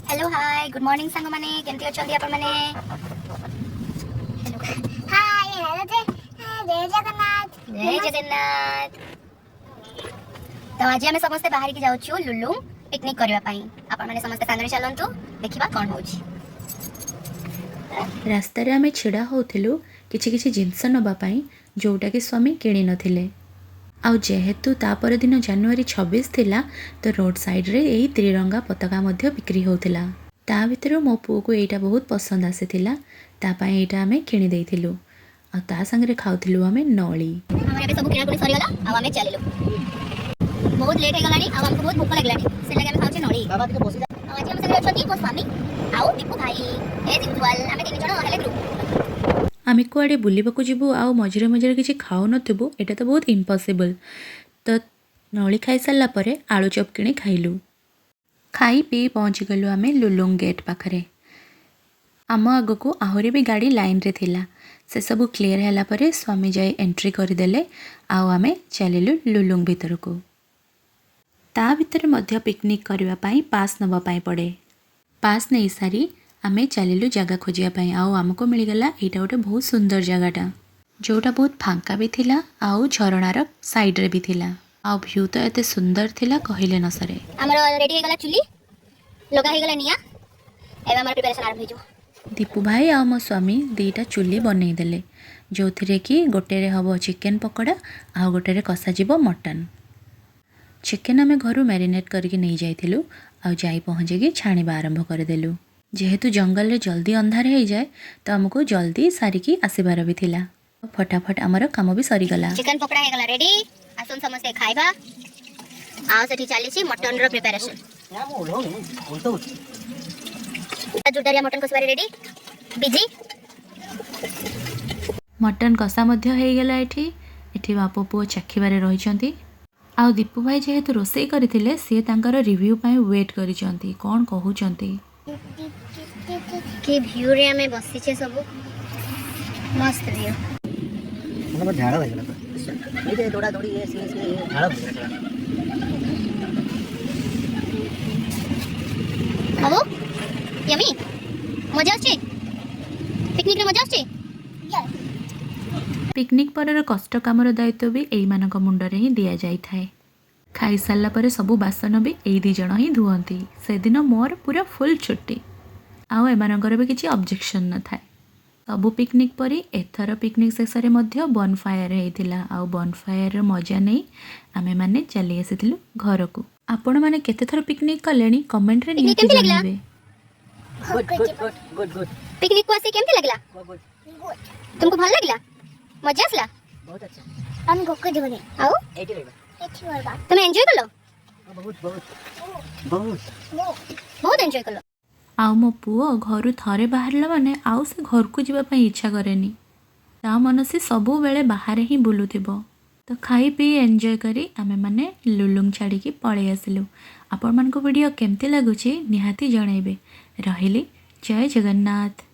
Hello hi good morning सांग माने केमती अछंती आपण माने हाय हेलो जय जगन्नाथ जय जगन्नाथ। तो आज आम समस्ते बाहर की जाउछु लुलुंग पिकनिक करबा पई आपण माने समस्ते सांगरे चलंतु देखिबा कोन होउची। रास्तार आम छिड़ा होथिलु किछि किछि जिनस नबा पई जोटा कि स्वामी किणी नथिले। आउ जेहेतु तापर दिन जनवरी 26 थिला तो रोड साइड रे एई त्रिरंगा पताका मध्य बिक्री होथिला। ता भितरु मो पुओ को एटा बहुत पसंद आसीथिला ता पई एटा आमे किणी देइथिलु। आ ता संगे रे खाउथिलु आमे नळी। हमर एबे सब किना कुनी सरी गला आ आमे चलिलु बहुत लेट हे गलानी आ हमको बहुत भूख लागलानी से लगे आमे खाउचे नळी। बाबा के बसी जा आज हम संगे अछती को स्वामी आउ दीपू भाई ए दिपुवाल आमे तीन जण हेले ग्रुप आमे कुआडे बुलिबाकू जिबु आउ मझिरे मझिरे किछि खाउ नथिबु एटा तो बहुत इम्पॉसिबल। तो नळी खाई सारला परे आलू चॉप किणी खाइलु। खाई पी पहुँची गलु आमे लुलुंग गेट पाखरे। आम आगको आहुरी भी गाड़ी लाइन रे थिला से सब क्लियर हैला परे स्वामी जाई एंट्री करदेले आउ आमे चलिलु लुलुंग भीतर को। ता भीतर मध्य पिकनिक करबा पई पास नबा पई पड़े। पास नहीं सारी आमे चलिलु जगह खोजिया पई आउ हमको मिल गला एटा गोटे बहुत सुंदर जगहटा जोटा बहुत फांका भी थिला आउ झरणार साइड रे भी थिला आउ व्यू तो एते सुंदर थिला कहिले न सरे। हमर रेडी हे गला चुली लगा हे गला निया एबे हमर प्रिपरेशन आरंभ हो जो। दीपू भाई आ मो स्वामी दीटा चुली बनई देले जो थिरे कि गोटे रे हबो चिकन पकोड़ा आ गोटे रे कसा जीवो मटन। चिकन आमे घरु मैरिनेट करके नहीं जाइथिलु आ जाई पहुंचे कि छाणीबा आरंभ कर देलु। जेहेतु जंगल रे जल्दी अंधार हो जाए तो हमको जल्दी सारिकी आसीबार भी थिला। फटाफट आमर काम भी सरी गला। चिकन पकोड़ा हे गला रेडी आसन समस्त खाइबा आ सेठी चाली छी मटन रो प्रिपरेशन जुडरिया मटन कसबारी रेडी बिजी मटन कषा मध्य हो गला। एठी बाप पुओ चाखिबारे रहिचंती आ दीपू भाई जेहेतु रोसई करथिले से तांकर रिव्यू पई वेट करिचंती कोन कहउचंती के व्यू रे हमें बसी छे सब मस्त व्यू मतलब झाड़ा लग गया ये थोड़ा थोड़ी ये झाड़ा लग गया बाबू यमी मजा आछे पिकनिक रे मजा आछे। पिकनिक पर कष्ट कामर दायित्व भी एई मानक मुंडरे ही दिया जाई थाए। खाई सारला परे सबु बासन भी एई दी जण ही धुअंती। से दिन मोर पूरा फुल छुट्टी आउ एमानकर भी किसी ऑब्जेक्शन न थाए। सबु पिकनिक परी एथर पिकनिक शेष रे मध्य बनफायर हेतिला आउ बनफायर मजा नहीं आमे माने चली आसीथिलु घर को। आपण माने केते थर पिकनिक कलेनी कमेंट रे निहाती जणाइबे। Good good good good good picnic को आसी केमती लागला गुड तुमको भल लागला मजा आसला बहुत अच्छा हम गोके जगने आउ 80 रहेगा एठी और बात तुम एंजॉय करलो बहुत बहुत बहुत बहुत एंजॉय करलो। आउ मो पुओ घर थरे बाहरला माने आउ से घर को जीवा पई इच्छा करेनी ता मन से सबु बेले बाहर ही बुलुथिबो। तो खाई पी एंजॉय करी आमे माने लुलुंग छाड़ी की पळे आसिलु। आपण मान को वीडियो केमती लागुची निहाती जणाइबे। रहिली जय जगन्नाथ।